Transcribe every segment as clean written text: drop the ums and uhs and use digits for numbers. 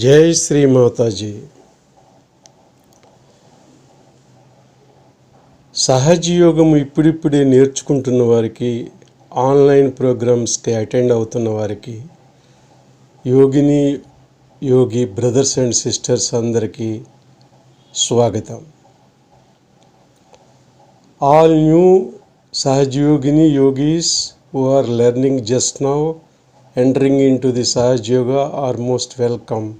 జై శ్రీ మాతాజీ. సహజ యోగం ఇప్పుడిప్పుడే నేర్చుకుంటున్న వారికి, ఆన్లైన్ ప్రోగ్రామ్స్కి అటెండ్ అవుతున్న వారికి, యోగిని యోగి బ్రదర్స్ అండ్ సిస్టర్స్ అందరికీ స్వాగతం. ఆల్ న్యూ సహజ యోగిని yogis who are learning just now, entering into the Sahaj Yoga are most welcome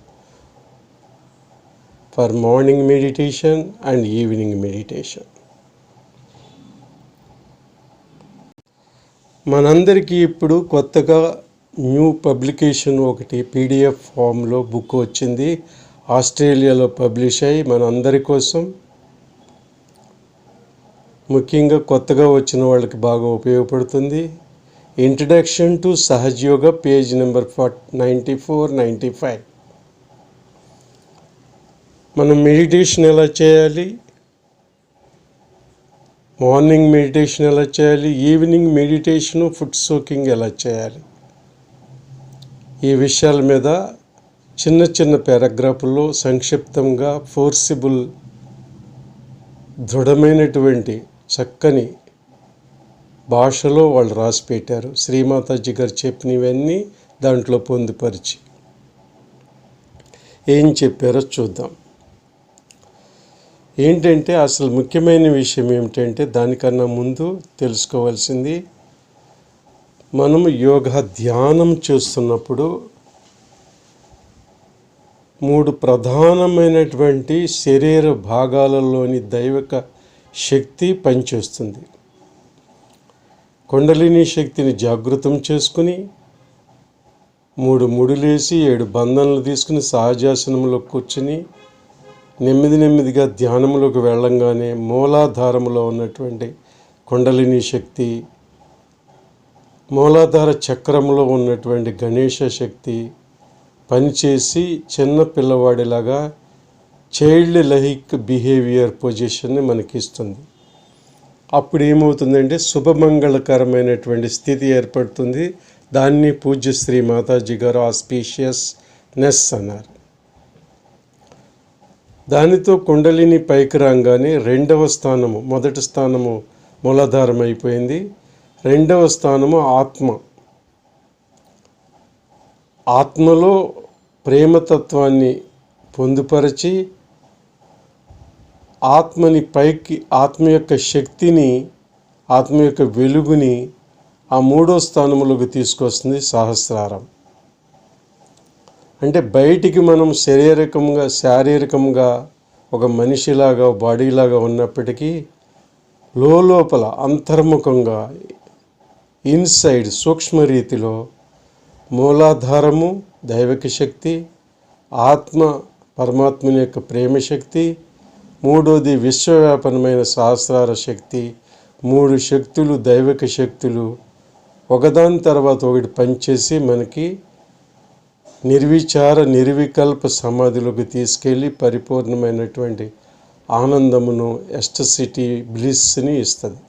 for morning meditation and evening meditation. మనందరికీ ఇప్పుడు కొత్తగా న్యూ పబ్లికేషన్ ఒకటి పీడిఎఫ్ ఫామ్లో బుక్ వచ్చింది. ఆస్ట్రేలియాలో పబ్లిష్ అయ్యి మనందరి కోసం, ముఖ్యంగా కొత్తగా వచ్చిన వాళ్ళకి బాగా ఉపయోగపడుతుంది. Introduction to Sahaj yoga, page number 94-95. మనం మెడిటేషన్ ఎలా చేయాలి, మార్నింగ్ మెడిటేషన్ ఎలా చేయాలి, ఈవినింగ్ మెడిటేషను, ఫుడ్ సోకింగ్ ఎలా చేయాలి, ఈ విషయాల మీద చిన్న చిన్న పారాగ్రాఫుల్లో సంక్షిప్తంగా ఫోర్సిబుల్, దృఢమైనటువంటి చక్కని భాషలో వాళ్ళు రాసి పెట్టారు. శ్రీమాతాజీ గారు చెప్పినవన్నీ దాంట్లో పొందుపరిచి ఏం చెప్పారో చూద్దాం. ఏంటంటే అసలు ముఖ్యమైన విషయం ఏమిటంటే, దానికన్నా ముందు తెలుసుకోవాల్సింది, మనము యోగా ధ్యానం చేస్తున్నప్పుడు 3 ప్రధానమైనటువంటి శరీర భాగాలలోని దైవిక శక్తి పనిచేస్తుంది. కుండలిని శక్తిని జాగృతం చేసుకుని 3 ముడులేసి 7 బంధనలు తీసుకుని సహజాసనంలో కూర్చుని నెమ్మదిగా ధ్యానంలోకి వెళ్ళంగానే మూలాధారంలో ఉన్నటువంటి కుండలిని శక్తి, మూలాధార చక్రంలో ఉన్నటువంటి గణేశ శక్తి పనిచేసి చిన్న పిల్లవాడిలాగా చైల్డ్ లైక్ బిహేవియర్ పొజిషన్ని మనకిస్తుంది. అప్పుడు ఏమవుతుందంటే శుభమంగళకరమైనటువంటి స్థితి ఏర్పడుతుంది. దాన్ని పూజ్య శ్రీ మాతాజీ గారు ఆస్పీషియస్నెస్ అన్నారు. దానితో కుండలిని పైకి రాగానే 2వ స్థానము, మొదటి స్థానము మూలాధారం అయిపోయింది, 2వ స్థానము ఆత్మ. ఆత్మలో ప్రేమతత్వాన్ని పొందుపరిచి ఆత్మని పైకి, ఆత్మ యొక్క శక్తిని, ఆత్మ యొక్క వెలుగుని ఆ 3వ స్థానంలోకి తీసుకొస్తుంది సహస్రారం. అంటే బయటికి మనం శారీరకంగా ఒక మనిషిలాగా, బాడీలాగా ఉన్నప్పటికీ లోపల అంతర్ముఖంగా ఇన్సైడ్ సూక్ష్మ రీతిలో మూలాధారము దైవిక శక్తి, ఆత్మ పరమాత్మని యొక్క ప్రేమ శక్తి, 3వది విశ్వవ్యాపనమైన సహస్రార శక్తి, 3 శక్తులు, దైవిక శక్తులు ఒకదాని తర్వాత ఒకటి పనిచేసి మనకి నిర్విచార నిర్వికల్ప సమాధిలోకి తీసుకెళ్ళి పరిపూర్ణమైనటువంటి ఆనందమును, ఎస్టసిటీ, బ్లిస్ని ఇస్తుంది.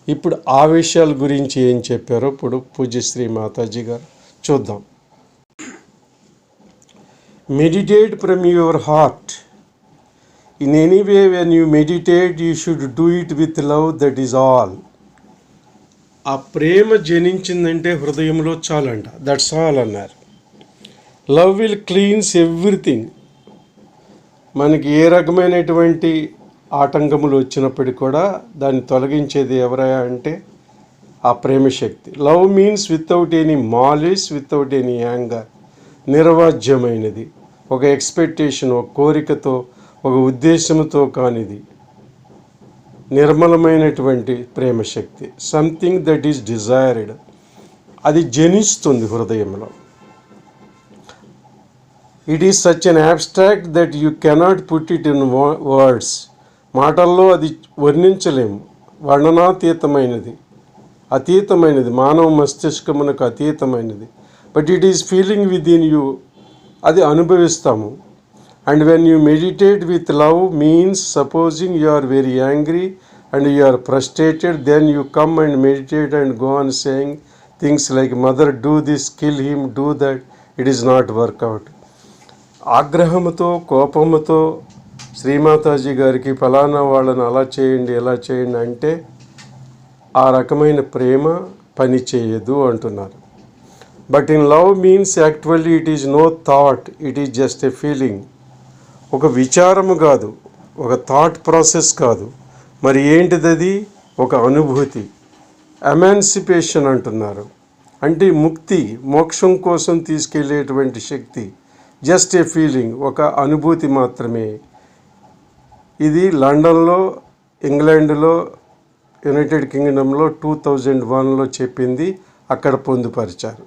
ఇప్పుడు ఆ విషయాల గురించి ఏం చెప్పారో ఇప్పుడు పూజ్య శ్రీ మాతాజీ గారు చూద్దాం. Meditate from your heart. In any way, when you meditate, you should do it with love, that is all. ఆ ప్రేమ జనించిందంటే హృదయంలో చాలంట, దట్స్ ఆల్ అన్నారు. Love will cleans everything. మనకి ఏ రకమైనటువంటి ఆటంకములు వచ్చినప్పటికీ కూడా దాన్ని తొలగించేది ఎవరయ్యా అంటే ఆ ప్రేమ శక్తి. Love means without any malice, without any anger, నిర్వాజ్యమైనది, ఒక ఎక్స్పెక్టేషన్, ఒక కోరికతో, ఒక ఉద్దేశంతో కానిది, నిర్మలమైనటువంటి ప్రేమ శక్తి. సంథింగ్ దట్ ఈస్ డిజైర్డ్, అది జనిస్తుంది హృదయంలో. It is such an abstract that you cannot put it in words. మాటల్లో అది వర్ణించలేము, వర్ణనాతీతమైనది, అతీతమైనది, మానవ మస్తిష్కమునకు అతీతమైనది. But it is feeling within you, అది అనుభవిస్తాము. And when you meditate with love means, supposing you are very angry and you are frustrated, then you come and meditate and go on saying things like, mother, do this, kill him, do that, it is not work out. ఆగ్రహంతో కోపంతో శ్రీమాతాజీ గారికి ఫలానా వాళ్ళని అలా చేయండి ఇలా చేయండి అంటే ఆ రకమైన ప్రేమ పని చేయదు అంటున్నారు. But in love means actually it is no thought, it is just a feeling. ఒక విచారము కాదు, ఒక థాట్ ప్రాసెస్ కాదు, మరి ఏంటిది అది? ఒక అనుభూతి. ఎమాన్సిపేషన్ అంటున్నారు, అంటే ముక్తి, మోక్షం కోసం తీసుకెళ్లేటువంటి శక్తి. జస్ట్ ఏ ఫీలింగ్, ఒక అనుభూతి మాత్రమే. ఇది లండన్లో, ఇంగ్లాండ్లో, యునైటెడ్ కింగ్డమ్లో 2001లో చెప్పింది, అక్కడ పొందుపరిచారు.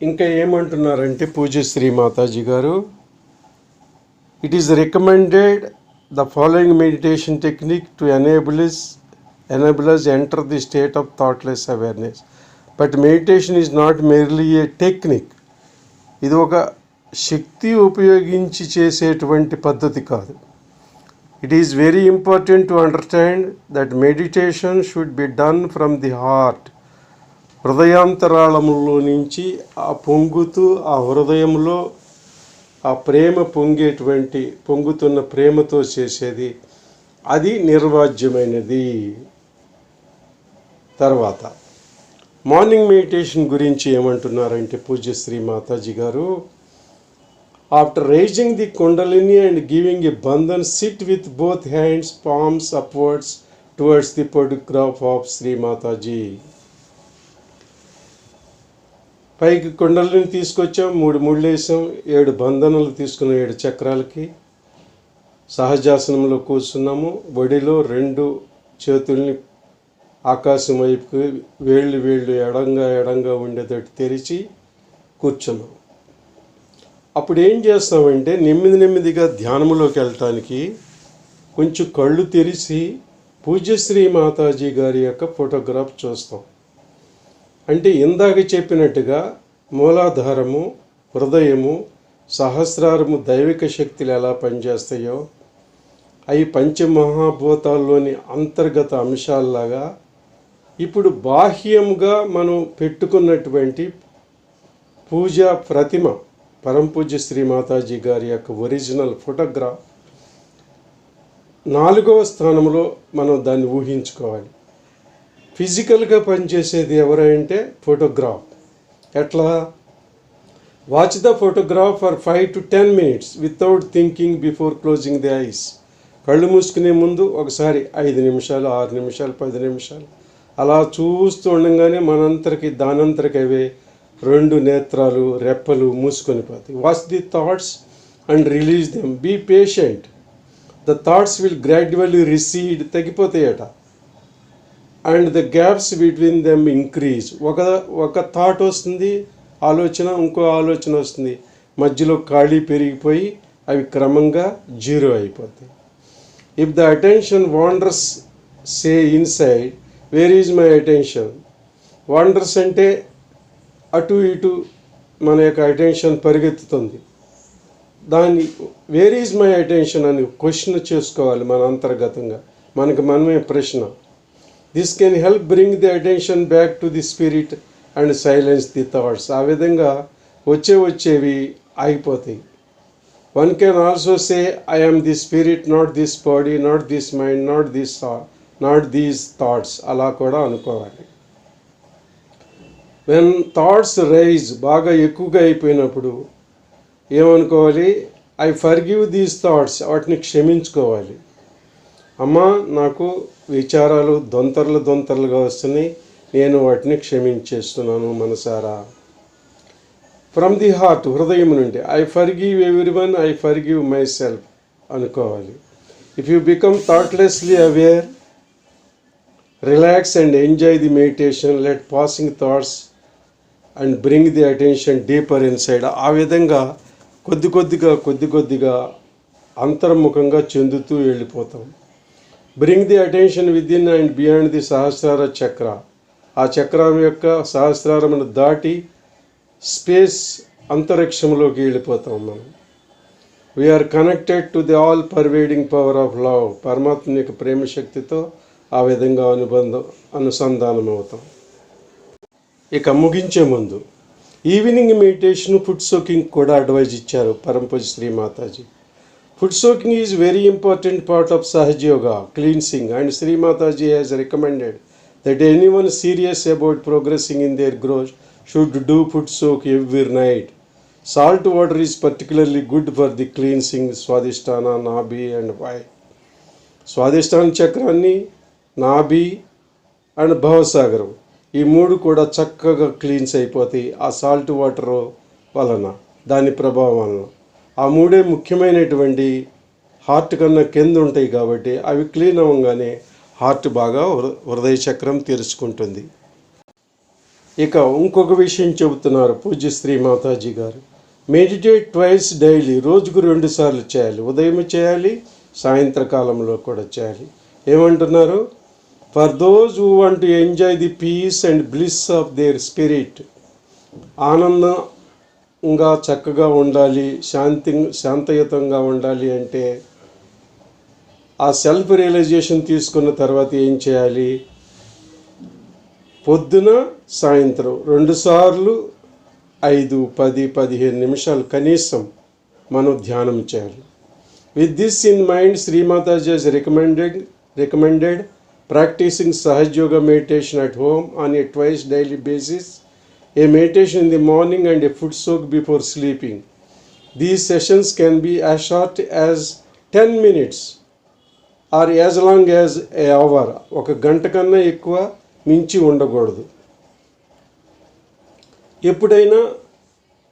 ఇంకా ఏమంటున్నారంటే పూజ్య శ్రీ మాతాజీ గారు, it is recommended the following meditation technique to enable us enter the state of thoughtless awareness. But meditation is not merely a technique. ఇది ఒక శక్తి ఉపయోగించి చేసేటువంటి పద్ధతి కాదు. It is very important to understand that meditation should be done from the heart. హృదయాంతరాళములో నుంచి ఆ పొంగుతూ ఆ హృదయంలో ఆ ప్రేమ పొంగుతున్న ప్రేమతో చేసేది, అది నిర్వాజ్యమైనది. తర్వాత మార్నింగ్ మెడిటేషన్ గురించి ఏమంటున్నారంటే పూజ్య శ్రీ మాతాజీ గారు, after raising the Kundalini and giving a bandhan, sit with both hands palms upwards towards the photograph of Shri Mataji. పైకి కుండలిని తీసుకొచ్చాం, 3 ముళ్ళు వేసాం, 7 బంధనలు తీసుకున్న 7 చక్రాలకి సహజాసనంలో కూర్చున్నాము. ఒడిలో 2 చేతుల్ని ఆకాశం వైపుకి వేళ్ళు ఎడంగా ఉండేటట్టు తెరిచి కూర్చున్నాం. అప్పుడు ఏం చేస్తామంటే నెమ్మదిగా ధ్యానంలోకి వెళ్ళటానికి కొంచెం కళ్ళు తెరిచి పూజ్యశ్రీ మాతాజీ గారి యొక్క ఫోటోగ్రాఫ్ చూస్తాం. అంటే ఇందాక చెప్పినట్టుగా మూలాధారము, హృదయము, సహస్రారము దైవిక శక్తులు ఎలా పనిచేస్తాయో అవి పంచమహాభూతాల్లోని అంతర్గత అంశాల్లాగా ఇప్పుడు బాహ్యముగా మనం పెట్టుకున్నటువంటి పూజా ప్రతిమ పరంపూజ్య శ్రీ మాతాజీ గారి యొక్క ఒరిజినల్ ఫోటోగ్రాఫ్ 4వ స్థానంలో మనం దాన్ని ఊహించుకోవాలి. ఫిజికల్గా పనిచేసేది ఎవరంటే ఫోటోగ్రాఫ్. ఎట్లా? Watch the photograph for 5 to 10 minutes without thinking before closing the ice. కళ్ళు మూసుకునే ముందు ఒకసారి 5 నిమిషాలు, 6 నిమిషాలు, 10 నిమిషాలు అలా చూస్తూ ఉండగానే దానంతరికి అవే 2 నేత్రాలు, రెప్పలు మూసుకొని పోతాయి. Watch the thoughts and release them. Be patient. The thoughts will gradually recede, తగ్గిపోతాయట. And the gaps between them increase. ఒక థాట్ వస్తుంది, ఆలోచన, ఇంకో ఆలోచన వస్తుంది, మధ్యలో ఖాళీ పెరిగిపోయి అవి క్రమంగా 0 అయిపోతాయి. If the attention wanders, say inside, where is my attention? Wanders అంటే అటు ఇటు మన యొక్క అటెన్షన్ పరిగెత్తుతుంది. దాన్ని వేర్ ఈజ్ మై అటెన్షన్ అని క్వశ్చన్ చేసుకోవాలి మన అంతర్గతంగా, మనకు మనమే ప్రశ్న. This can help bring the attention back to the spirit and silence the thoughts. ఆ విధంగా వచ్చేవి ఆగిపోతాయి. One can also say I am the spirit, not this body, not this mind, not these thoughts. అలా కూడా అనుకోవాలి. When thoughts rise, బాగా ఎక్కువగా అయిపోయినప్పుడు ఏమనుకోవాలి? ఐ ఫర్గివ్ దీస్ థాట్స్, వాటిని క్షమించుకోవాలి. అమ్మా, నాకు విచారాలు దొంతరలుగా వస్తున్నాయి, నేను వాటిని క్షమించేస్తున్నాను మనసారా. ఫ్రమ్ ది హార్ట్, హృదయం నుండి I forgive everyone, I forgive myself అనుకోవాలి. If you become thoughtlessly aware, relax and enjoy the meditation, let passing thoughts and bring the attention deeper inside. ఆ విధంగా కొద్దిగా అంతర్ముఖంగా చెందుతూ వెళ్ళిపోతాం. Bring the attention within and beyond the Sahasrara chakra. ఆ చక్రం యొక్క సహస్రారమును దాటి స్పేస్, అంతరిక్షంలోకి వెళ్ళిపోతాం మనం. We are connected to the all pervading power of love. పరమాత్మ యొక్క ప్రేమ శక్తితో ఆ విధంగా అనుసంధానం అవుతాం. ఇక ముగించే ముందు ఈవినింగ్ మెడిటేషన్ ఫుడ్ సోకింగ్ కూడా అడ్వైజ్ ఇచ్చారు పరంపూజ Shri Mataji. Food soaking is very important part of Sahaj Yoga, cleansing, and Sri Mataji has recommended that anyone serious about progressing in their growth should do food soak every night. Salt water is particularly good for the cleansing Swadhisthana, Nabhi and why. స్వాదిష్టాన చక్రాన్ని, నాభి and భవసాగరం ఈ మూడు కూడా చక్కగా cleans అయిపోతాయి ఆ salt water వలన, దాని ప్రభావం వలన. ఆ మూడే ముఖ్యమైనటువంటి హార్ట్ కన్నా కింద ఉంటాయి కాబట్టి అవి క్లీన్ అవ్వగానే హార్ట్ బాగా హృదయ చక్రం తెరుచుకుంటుంది. ఇక ఇంకొక విషయం చెబుతున్నారు పూజ్య శ్రీ మాతాజీ గారు. మెడిటేట్ ట్వైస్ డైలీ, రోజుకు 2 సార్లు చేయాలి. ఉదయం చేయాలి, సాయంత్రకాలంలో కూడా చేయాలి. ఏమంటున్నారు? For those who want to enjoy the peace and bliss of their spirit, ఆనందంగా చక్కగా ఉండాలి, శాంతయుతంగా ఉండాలి అంటే ఆ సెల్ఫ్ రియలైజేషన్ తీసుకున్న తర్వాత ఏం చేయాలి? పొద్దున సాయంత్రం 2 సార్లు 5, 10, 15 నిమిషాలు కనీసం మనం ధ్యానం చేయాలి. With this in mind, Sri Mataji has recommended practicing Sahaj Yoga meditation at home on a twice daily basis, a meditation in the morning and a food soak before sleeping. These sessions can be as short as 10 minutes or as long as an hour. ఒక గంట కన్నా ఎక్కువ మించి ఉండకూడదు. ఎప్పుడైనా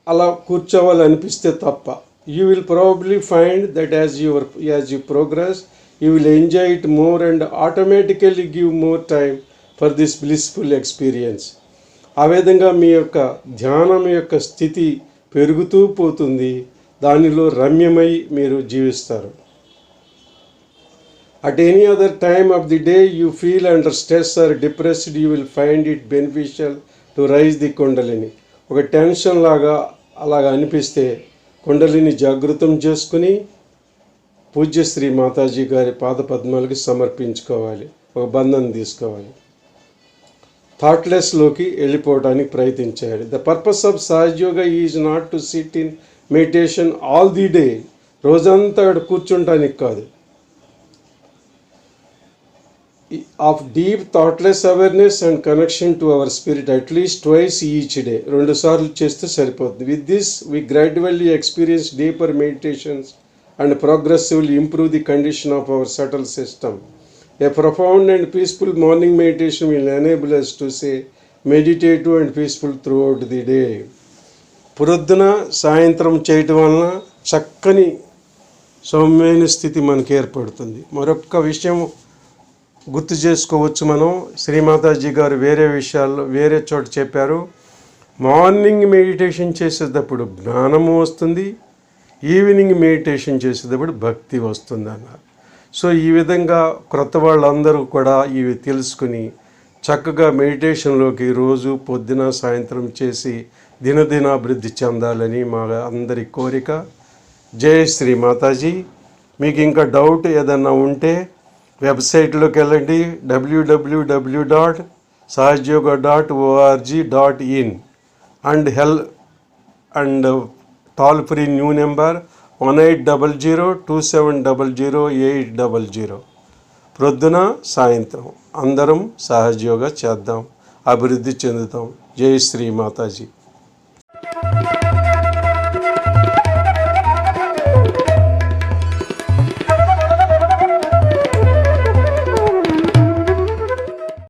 అలా కూర్చోవాలనిపిస్తే తప్ప. You will probably find that as you progress, you will enjoy it more and automatically give more time for this blissful experience. ఆ విధంగా మీ యొక్క ధ్యానం యొక్క స్థితి పెరుగుతూ పోతుంది, దానిలో రమ్యమై మీరు జీవిస్తారు. At any other time of the day you feel under stress or depressed, you will find it beneficial to raise the Kundalini. ఒక టెన్షన్ అలాగా అనిపిస్తే కుండలిని జాగృతం చేసుకుని పూజ్య శ్రీ మాతాజీ గారి పాద పద్మాలకి సమర్పించుకోవాలి, ఒక బంధం తీసుకోవాలి, థాట్లెస్లోకి వెళ్ళిపోవడానికి ప్రయత్నించాలి. The purpose of Sahaj yoga is not to SIT in meditation all the day, రోజంతా అక్కడ కూర్చుంటానికి కాదు. Of deep thoughtless awareness and connection to our spirit at least twice each day. 2 సార్లు చేస్తే సరిపోతుంది. With this we gradually experience deeper meditations and progressively improve the condition of our subtle system. A profound and peaceful morning meditation will enable us to stay meditative and peaceful throughout the day. పొద్దున సాయంత్రం చేయటం వలన చక్కని సౌమ్యమైన స్థితి మనకు ఏర్పడుతుంది. మరొక విషయం గుర్తు చేసుకోవచ్చు మనం. శ్రీమాతాజీ గారు వేరే చోట చెప్పారు, మార్నింగ్ మెడిటేషన్ చేసేటప్పుడు జ్ఞానము వస్తుంది, ఈవినింగ్ మెడిటేషన్ చేసేటప్పుడు భక్తి వస్తుంది అన్నారు. సో ఈ విధంగా క్రొత్త వాళ్ళందరూ కూడా ఇవి తెలుసుకుని చక్కగా మెడిటేషన్లోకి రోజు పొద్దున సాయంత్రం చేసి దినదినాభివృద్ధి చెందాలని మా అందరి కోరిక. జై శ్రీ మాతాజీ. మీకు ఇంకా డౌట్ ఏదన్నా ఉంటే వెబ్సైట్లోకి వెళ్ళండి, www.sahajyoga.org.in and toll free new number 18002700 ప్రొద్దున సాయంత్రం అందరం సహజ్ యోగా చేద్దాం, అభివృద్ధి చెందుతాం. జై శ్రీ మాతాజీ.